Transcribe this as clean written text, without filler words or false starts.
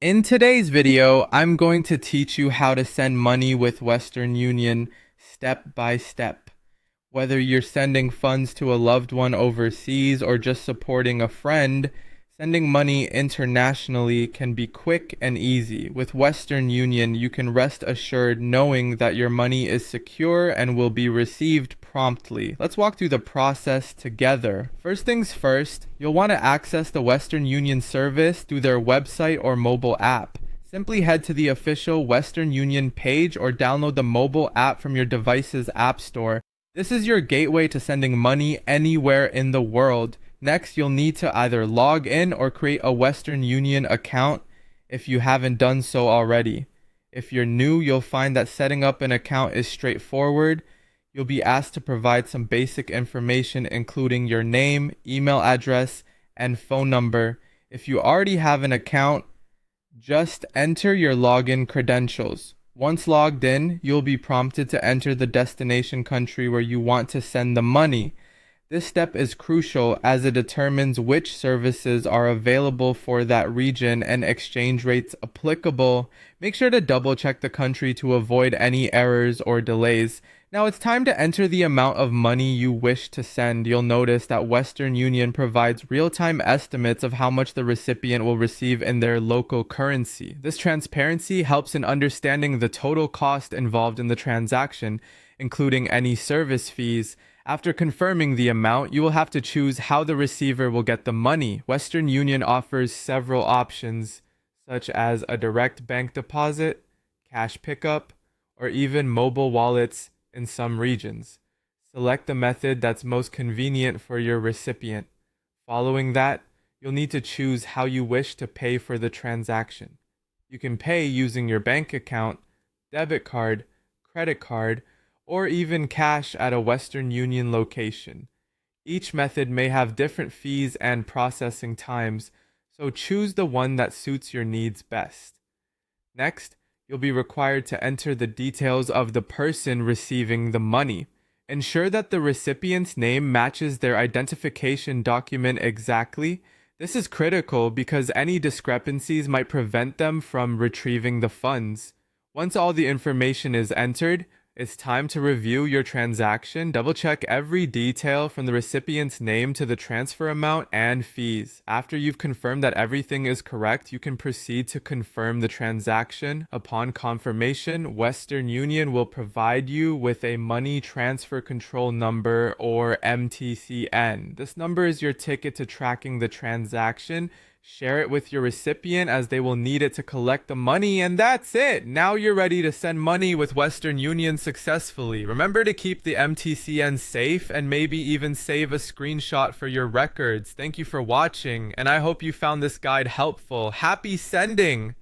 In today's video, I'm going to teach you how to send money with Western Union step by step. Whether you're sending funds to a loved one overseas or just supporting a friend, sending money internationally can be quick and easy. With Western Union, you can rest assured knowing that your money is secure and will be received promptly. Let's walk through the process together. First things first, you'll want to access the Western Union service through their website or mobile app. Simply head to the official Western Union page or download the mobile app from your device's app store. This is your gateway to sending money anywhere in the world. Next, you'll need to either log in or create a Western Union account if you haven't done so already. If you're new, you'll find that setting up an account is straightforward. You'll be asked to provide some basic information, including your name, email address, and phone number. If you already have an account, just enter your login credentials. Once logged in, you'll be prompted to enter the destination country where you want to send the money. This step is crucial as it determines which services are available for that region and exchange rates applicable. Make sure to double check the country to avoid any errors or delays. Now it's time to enter the amount of money you wish to send. You'll notice that Western Union provides real-time estimates of how much the recipient will receive in their local currency. This transparency helps in understanding the total cost involved in the transaction, including any service fees. After confirming the amount, you will have to choose how the receiver will get the money. Western Union offers several options, such as a direct bank deposit, cash pickup, or even mobile wallets in some regions. Select the method that's most convenient for your recipient. Following that, you'll need to choose how you wish to pay for the transaction. You can pay using your bank account, debit card, credit card, or even cash at a Western Union location. Each method may have different fees and processing times, so choose the one that suits your needs best. Next, you'll be required to enter the details of the person receiving the money. Ensure that the recipient's name matches their identification document exactly. This is critical because any discrepancies might prevent them from retrieving the funds. Once all the information is entered, it's time to review your transaction. Double check every detail from the recipient's name to the transfer amount and fees. After you've confirmed that everything is correct, you can proceed to confirm the transaction. Upon confirmation, Western Union will provide you with a money transfer control number, or MTCN. This number is your ticket to tracking the transaction. Share it with your recipient as they will need it to collect the money, and that's it. Now you're ready to send money with Western Union successfully. Remember to keep the MTCN safe and maybe even save a screenshot for your records. Thank you for watching, and I hope you found this guide helpful. Happy sending!